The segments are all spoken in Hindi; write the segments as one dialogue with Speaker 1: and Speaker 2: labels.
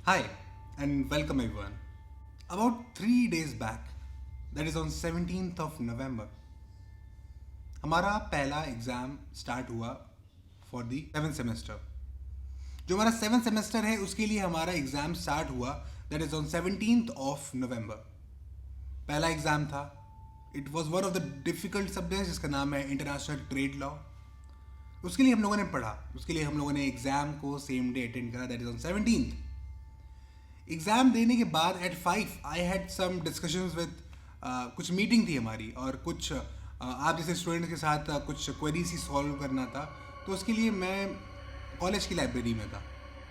Speaker 1: Hi and welcome everyone. About 3 days back, that is on 17th of November, हमारा पहला एग्जाम स्टार्ट हुआ फॉर दी सेवन सेमेस्टर. जो हमारा सेवन सेमेस्टर है उसके लिए हमारा एग्जाम स्टार्ट हुआ that is on 17th of November. पहला एग्जाम था. It was one of the difficult subject जिसका नाम है इंटरनेशनल ट्रेड लॉ. उसके लिए हम लोगों ने पढ़ा, उसके लिए हम लोगों ने एग्जाम को सेम डे अटेंड करा that is on 17th. Exam देने के बाद at 5 I had some discussions with कुछ मीटिंग थी हमारी और कुछ आप जैसे स्टूडेंट के साथ कुछ क्वेरीज ही सॉल्व करना था. तो उसके लिए मैं कॉलेज की लाइब्रेरी में था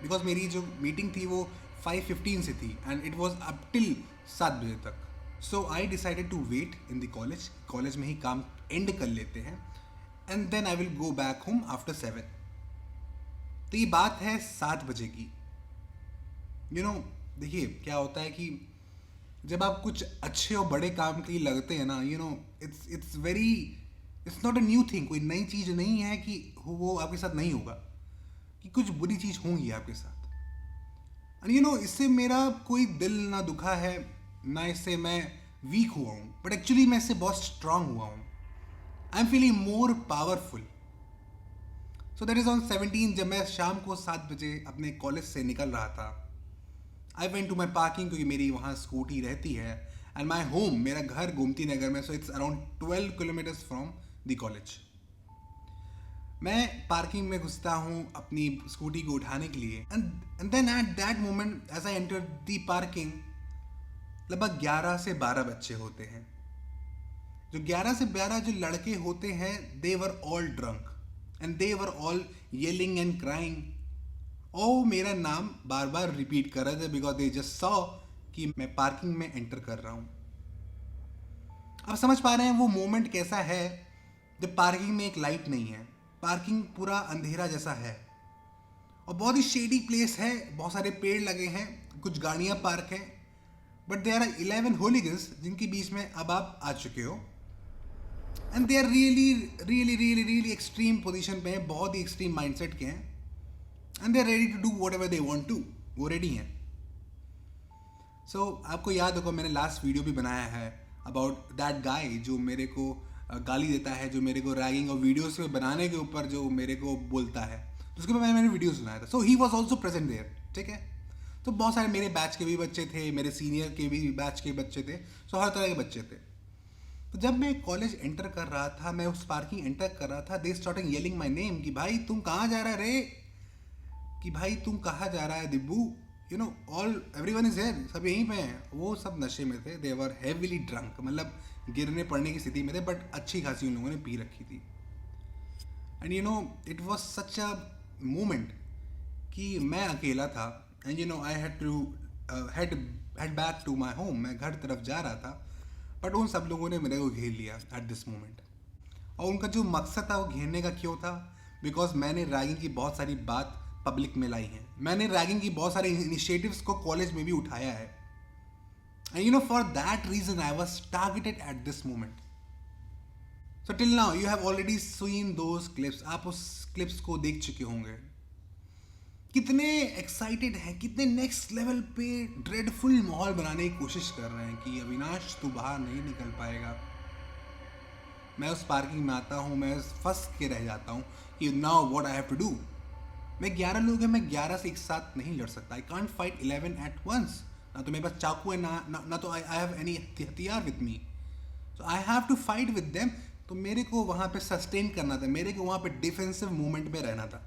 Speaker 1: बिकॉज मेरी जो मीटिंग थी वो 5:15 से थी and it was up till 7 बजे तक. So I decided to wait in the college में ही काम एंड कर लेते हैं and then I will go back home after 7. तो ये बात है 7 बजे की. देखिए क्या होता है कि जब आप कुछ अच्छे और बड़े काम के लिए लगते हैं ना, it's not a new thing. कोई नई चीज़ नहीं है कि वो आपके साथ नहीं होगा, कि कुछ बुरी चीज़ होंगी आपके साथ. एंड इससे मेरा कोई दिल ना दुखा है, ना इससे मैं वीक हुआ हूँ, बट एक्चुअली मैं इससे बहुत स्ट्रांग हुआ हूँ. I am feeling more powerful. So that is on 17 जब मैं शाम को 7 बजे अपने कॉलेज से निकल रहा था. I went to my parking क्योंकि मेरी वहाँ स्कूटी रहती है एंड माई होम, मेरा घर गोमती नगर में. So it's around 12 kilometres from the college. मैं पार्किंग में घुसता हूँ अपनी स्कूटी को उठाने के लिए and then at that moment as I enter the parking लगभग 11 से 12 बच्चे होते हैं. जो 11 से 12 जो लड़के होते हैं they were all drunk and they were all yelling and crying. ओ मेरा नाम बार बार रिपीट कर रहे थे बिकॉज दे जस्ट सॉ कि मैं पार्किंग में एंटर कर रहा हूं. आप समझ पा रहे हैं वो मोमेंट कैसा है जब पार्किंग में एक लाइट नहीं है, पार्किंग पूरा अंधेरा जैसा है और बहुत ही शेडी प्लेस है. बहुत सारे पेड़ लगे हैं, कुछ गाड़ियां पार्क हैं, बट दे आर 11 होलीगन्स जिनके बीच में अब आप आ चुके हो and they are really really really really extreme position पे हैं, बहुत ही एक्सट्रीम माइंडसेट के हैं and they are ready to do whatever they want to. वो रेडी हैं. सो आपको याद होगा मैंने लास्ट वीडियो भी बनाया है अबाउट दैट गाय जो मेरे को गाली देता है, जो मेरे को रैगिंग और वीडियोस में बनाने के ऊपर जो मेरे को बोलता है. तो उसके बाद मैंने वीडियोस बनाया था. So he was also present there. ठीक है. तो बहुत सारे मेरे बैच के भी बच्चे थे, मेरे सीनियर के भी बैच के बच्चे थे. सो हर तरह के बच्चे थे. तो जब मैं कॉलेज एंटर कर रहा था, मैं उस पार्किंग एंटर कर रहा था, they starting yelling my name कि भाई तुम कहाँ जा रहा है रे, कि भाई तुम कहाँ जा रहा है Dibbu. All everyone is here. सब यहीं पे हैं. वो सब नशे में थे. दे वर हेविली ड्रंक, मतलब गिरने पड़ने की स्थिति में थे, बट अच्छी खासी उन लोगों ने पी रखी थी. And it was such a moment कि मैं अकेला था and I had to head back to my home. मैं घर तरफ जा रहा था बट उन सब लोगों ने मेरे को घेर लिया एट दिस मोमेंट. और उनका जो मकसद था वो घेरने का क्यों था? बिकॉज मैंने रैगिंग की बहुत सारी बात पब्लिक में लाई है. मैंने रैगिंग की बहुत सारे इनिशिएटिव्स को कॉलेज में भी उठाया है and for that reason I was targeted at this moment. So till now you have already seen those clips. आप उस क्लिप्स को देख चुके होंगे. कितने एक्साइटेड हैं, कितने नेक्स्ट लेवल पे ड्रेडफुल माहौल बनाने की कोशिश कर रहे हैं कि अविनाश तू बाहर नहीं निकल पाएगा. मैं उस पार्किंग में आता हूँ, मैं फंस के रह जाता हूँ कि now what I have to do. मैं 11 लोग हैं, मैं 11 से एक साथ नहीं लड़ सकता. I can't fight 11 at once. ना तो मेरे पास चाकू है, ना तो आई हैव एनी हथियार with me. So I have to fight with them. तो मेरे को वहाँ पे सस्टेन करना था, मेरे को वहाँ पे डिफेंसिव मूवमेंट में रहना था.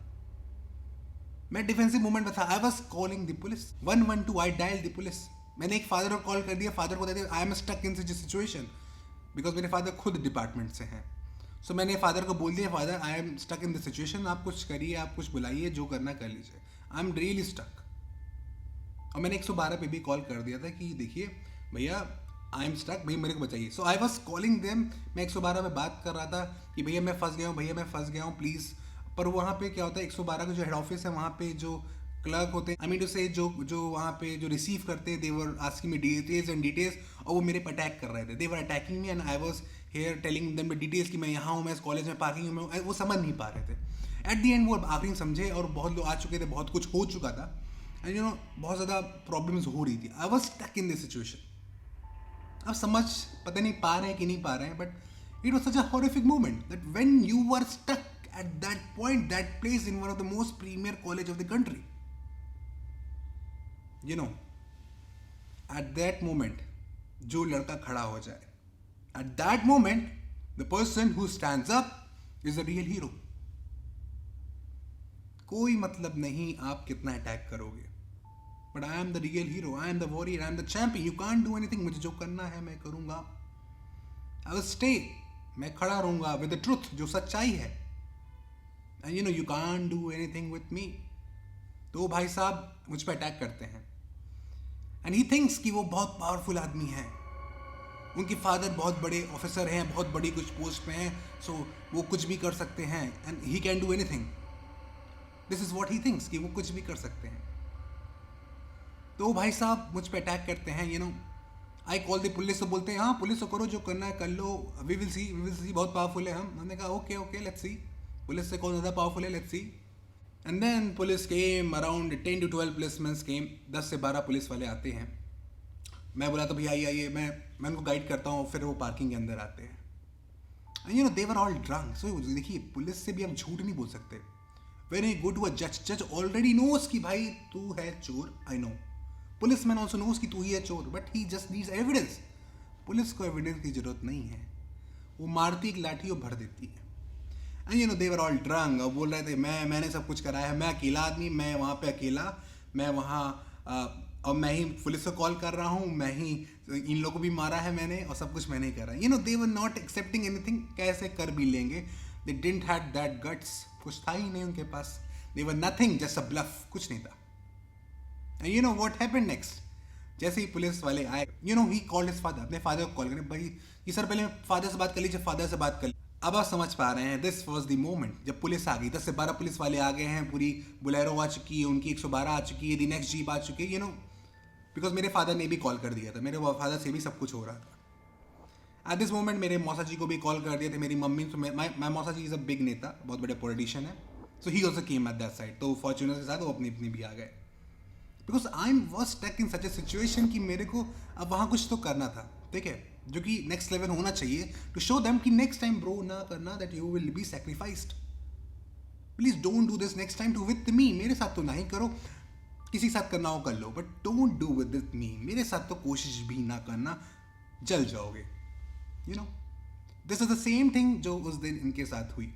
Speaker 1: मैं डिफेंसिव मूवमेंट में था. आई was calling the police 112. I dial the police. मैंने एक फादर को कॉल कर दिया. फादर को कहते I am stuck in such situation because मेरे फादर खुद डिपार्टमेंट से हैं. सो मैंने फादर को बोल दिया father I am stuck in the situation, आप कुछ करिए, आप कुछ बुलाइए, जो करना कर लीजिए. I am really stuck. और मैंने 112 पे भी कॉल कर दिया था कि देखिए भैया आई एम स्टक, भैया मेरे को बचाइए. सो आई वॉज कॉलिंग देम. मैं 112 में बात कर रहा था कि भैया मैं फंस गया हूँ, भैया मैं फंस गया हूँ प्लीज़. पर वहाँ पे क्या होता है 112 का जो हेड ऑफिस है वहाँ पे जो क्लर्क होते हैं, आई मीन टू से जो वहाँ पे जो रिसीव करते हैं, they were asking me details और वो मेरे पर अटैक कर रहे थे. They were attacking me and I was here telling them the details कि मैं यहाँ हूँ, मैं इस कॉलेज में पार्किंग में हूँ. वो समझ नहीं पा रहे थे. एट दी एंड वो आखिरी समझे और बहुत लोग आ चुके थे, बहुत कुछ हो चुका था एंड बहुत ज़्यादा प्रॉब्लम्स हो रही थी. I was stuck in this situation. आप समझ पता नहीं पा रहे हैं कि नहीं पा रहे हैं, but it was such a horrific moment that when you are stuck at that point, that place in one of the most premier college of the country, at that moment, जो लड़का खड़ा हो जाए, at that moment, the person who stands up is a real hero. कोई मतलब नहीं आप कितना अटैक करोगे, but I am the real hero, I am the warrior, I am the champion. You can't do anything. मुझे जो करना है मैं करूंगा. I will stay. मैं खड़ा रहूंगा with the truth, जो सच्चाई है. And you can't do anything with me. तो भाई साहब मुझ पर अटैक करते हैं. And he thinks कि वो बहुत पावरफुल आदमी है. उनके फादर बहुत बड़े ऑफिसर हैं, बहुत बड़ी कुछ पोस्ट पे हैं, सो वो कुछ भी कर सकते हैं. And he can do anything. This is what he thinks कि वो कुछ भी कर सकते हैं. तो भाई साहब मुझ पर अटैक करते हैं. I call the police. तो बोलते हैं हाँ पुलिस को करो, जो करना है कर लो, वी विल सी बहुत पावरफुल है हम. हमने कहा ओके लेट्स सी, पुलिस से कौन ज़्यादा पावरफुल है, let's see. And then police came around 10 to 12 policeman came. 10 से 12 पुलिस वाले आते हैं. मैं बोला तो भैया आइए, मैं उनको गाइड करता हूँ. फिर वो पार्किंग के अंदर आते हैं. And they were all drunk. So देखिए पुलिस से भी आप झूठ नहीं बोल सकते. When you go to a जज ऑलरेडी नोस कि भाई तू है चोर. I know policeman also knows कि तू ही है चोर, but he just needs evidence. Police को एविडेंस की जरूरत नहीं है. वो मारती एक लाठी और भर देती है. And they were all drunk. और बोल रहे थे मैंने सब कुछ कराया है, मैं अकेला आदमी, मैं वहाँ पे अकेला, मैं वहाँ और मैं ही पुलिस को कॉल कर रहा हूँ, मैं ही इन लोगों को भी मारा है मैंने, और सब कुछ मैंने ही करा. दे वर नॉट एक्सेप्टिंग एनीथिंग. कैसे कर भी लेंगे. They didn't had that guts. कुछ था ही नहीं उनके पास. दे वर नथिंग, जस्ट अ ब्लफ. कुछ नहीं था. And what happened next. जैसे ही पुलिस वाले आए, ही कॉल्ड हिज फादर. अपने फादर को कॉल करें, भाई कि सर पहले फादर से बात कर लीजिए, फादर से बात कर लीजिए. अब आप समझ पा रहे हैं, दिस वॉज द मोमेंट जब पुलिस आ गई. 10 से 12 पुलिस वाले आ गए हैं, पूरी बुलेरो आ चुकी है, उनकी 112 आ चुकी है, दी नेक्स्ट जीप आ चुकी है. बिकॉज मेरे फादर ने भी कॉल कर दिया था, मेरे फादर से भी सब कुछ हो रहा था. एट दिस मोमेंट मेरे मौसा जी को भी कॉल कर दिए थे, मेरी मम्मी. तो माई मौसा जी इज़ अ बिग नेता, बहुत बड़े पॉलिटिशियन है. So he also came at that side. तो फॉर्चूनर के साथ वो अपनी अपनी भी आ गए. Because I was stuck in such a situation कि मेरे को अब वहाँ कुछ तो करना था, ठीक है, जो कि नेक्स्ट लेवल होना चाहिए, टू शो देम कि नेक्स्ट टाइम ब्रो ना करना, that you will be sacrificed. Please don't do this next time too with me. मेरे साथ तो नहीं करो, किसी के साथ करना हो कर लो, but don't do with me. मेरे साथ तो कोशिश भी ना करना, जल जाओगे. This is the same thing जो उस दिन इनके साथ हुई.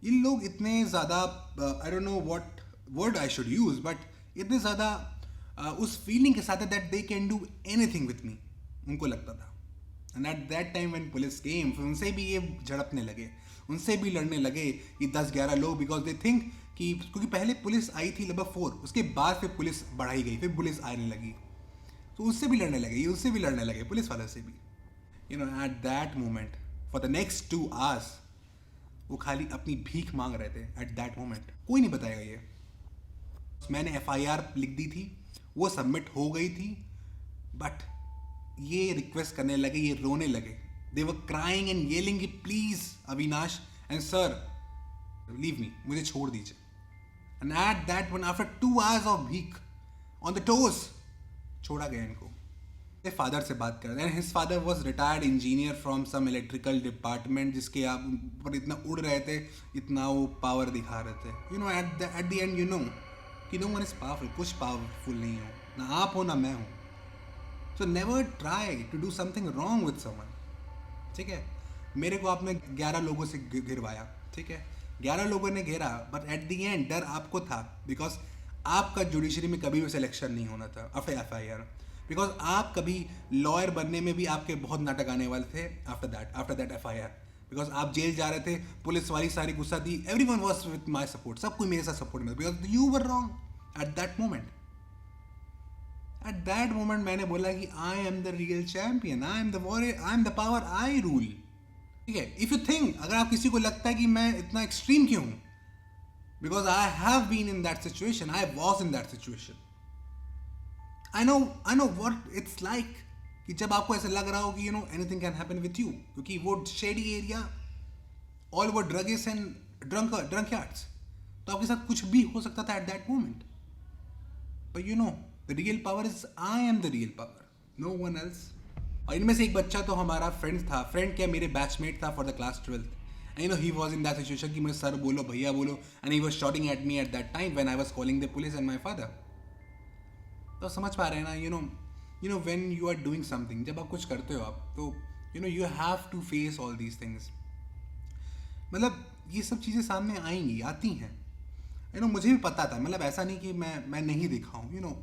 Speaker 1: इन लोग इतने ज़्यादा, I don't know what word I should use, but इतने ज़्यादा उस फीलिंग के साथ है that they can do anything with me. उनको लगता था. And at that time when police केम, फिर उनसे भी ये झड़पने लगे, उनसे भी लड़ने लगे ये 10-11 लोग. बिकॉज दे थिंक कि क्योंकि पहले पुलिस आई थी लगभग 4, उसके बाद फिर पुलिस बढ़ाई गई, फिर पुलिस आने लगी, तो उससे भी लड़ने लगे, ये उससे भी लड़ने लगे, पुलिस वाले से भी. Eight that moment for the next 2 hours वो खाली अपनी भीख मांग रहे थे. एट दैट मोमेंट कोई नहीं बताएगा ये. मैंने FIR लिख दी थी, वो सबमिट हो गई थी, बट ये रिक्वेस्ट करने लगे, ये रोने लगे. They were crying and yelling कि please Avinash and sir leave me, मुझे छोड़ दीजिए. And at that one after 2 hours of भीख ऑन द टोज, छोड़ा गया इनको. फादर से बात कर रहे हैं. His father was retired engineer from some electrical department, जिसके आप ऊपर इतना उड़ रहे थे, इतना वो पावर दिखा रहे थे. एट द एंड कि नो वन इज पावरफुल. कुछ पावरफुल नहीं हो, ना आप हो ना मैं हूँ. So never try to do something wrong with someone. ठीक है, मेरे को आपने 11 लोगों से घिरवाया, ठीक है, 11 लोगों ने घेरा, बट एट द एंड डर आपको था. बिकॉज आपका जुडिशरी में कभी भी सिलेक्शन नहीं होना था आफ्टर FIR. बिकॉज आप कभी लॉयर बनने में भी आपके बहुत नाटक आने वाले थे आफ्टर दैट FIR. बिकॉज आप जेल जा रहे थे, पुलिस वाली सारी गुस्सा थी, everyone was with my support, सब कोई मेरे साथ सपोर्ट में, because you were wrong at that moment. Eight that moment मैंने बोला कि I am the real champion, I am the warrior, I am the power, I rule. ठीक है, इफ यू थिंक, अगर आप किसी को लगता है कि मैं इतना एक्सट्रीम क्यों हूं, because I have been in that situation, I was in that situation. I know what it's like, कि जब आपको ऐसा लग रहा हो कि anything can happen with you, क्योंकि वो शेडी एरिया, ऑल वो ड्रगिस्ट एंड ड्रंक यार्ड्स, तो आपके साथ कुछ भी हो सकता था at that moment. But you know, the real power is I am the real power, no one else. और इनमें से एक बच्चा तो हमारा फ्रेंड था, फ्रेंड क्या, मेरे बैचमेट था for the class 12th. And he was in that situation कि मुझे सर बोलो, भैया बोलो, and he was shouting at me at that time when I was calling the police and my father. तो समझ पा रहे हैं ना, you know when you are doing something, जब आप कुछ करते हो आप, तो you have to face all these things. मतलब ये सब चीज़ें सामने आएंगी, आती हैं. मुझे भी पता था, मतलब ऐसा नहीं कि मैं नहीं देखा हूँ.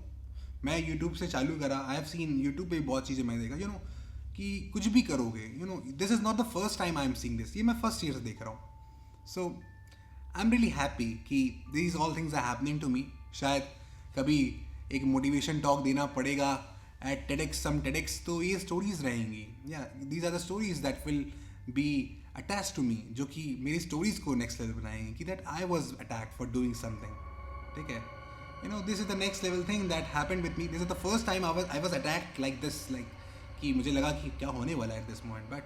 Speaker 1: मैं यूट्यूब से चालू करा, आई हैव सीन यूट्यूब पे बहुत चीज़ें मैंने देखा. कि कुछ भी करोगे, this is not the first time I am seeing this, ये मैं फर्स्ट ईयर से देख रहा हूँ. So I am really happy कि these all things are happening to me. शायद कभी एक मोटिवेशन टॉक देना पड़ेगा एट टेडेक्स, सम टेडेक्स, तो ये स्टोरीज रहेंगी. या these are the stories that will be attach to me, जो कि मेरी स्टोरीज को नेक्स्ट लेवल बनाएंगे, कि that I was attacked for doing something. ठीक है, this is the next level thing that happened with me. This is the first time I was attacked like this, like कि मुझे लगा कि क्या होने वाला है at this moment. But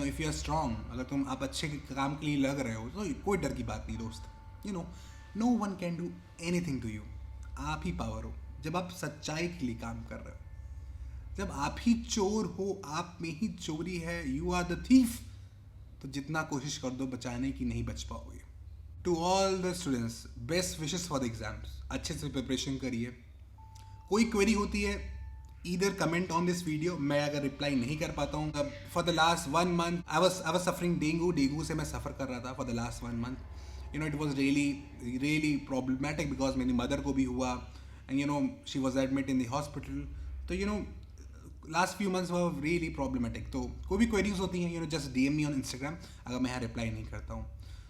Speaker 1: if you are strong, अगर आप अच्छे काम के लिए लग रहे हो, तो कोई डर की बात नहीं दोस्त. No one can do anything to you. आप ही पावर हो जब आप सच्चाई के लिए काम कर रहे हो. जब आप ही चोर हो, आप में ही चोरी है, यू आर द थीफ, तो जितना कोशिश कर दो बचाने की, नहीं बच पाओगे. To all the students, best wishes for the exams. अच्छे से प्रिपरेशन करिए. कोई क्वेरी होती है, either comment on this video. मैं अगर रिप्लाई नहीं कर पाता हूँ, for the last 1 month I was suffering dengue से मैं सफ़र कर रहा था for the last 1 month. It was really problematic because मेरी मदर को भी हुआ, and she was admit in the hospital. तो last few months were really problematic. तो कोई भी क्वेरीज होती हैं, just DM me on Instagram अगर मैं यहाँ रिप्लाई नहीं करता हूँ.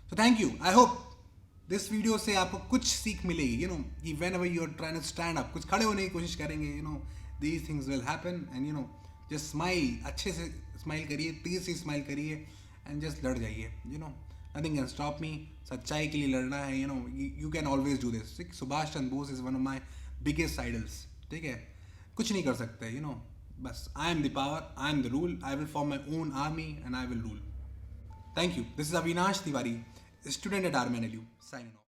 Speaker 1: So thank you. I hope this video से आपको कुछ सीख मिलेगी. कि whenever you are trying to stand up, कुछ खड़े होने की कोशिश करेंगे, these things will happen, and just smile. अच्छे से स्माइल करिए, तेज से स्माइल करिए, एंड जस्ट लड़ जाइए. nothing can stop me. सच्चाई के लिए लड़ना है. you can always do this. Subhash Chandra Bose is one of my biggest idols. ठीक है, कुछ नहीं कर सकते. बस I am the power, I am the rule. I will form my own army and I will rule. Thank you. This is Avinash Tiwari, student at RMNLU, signing off.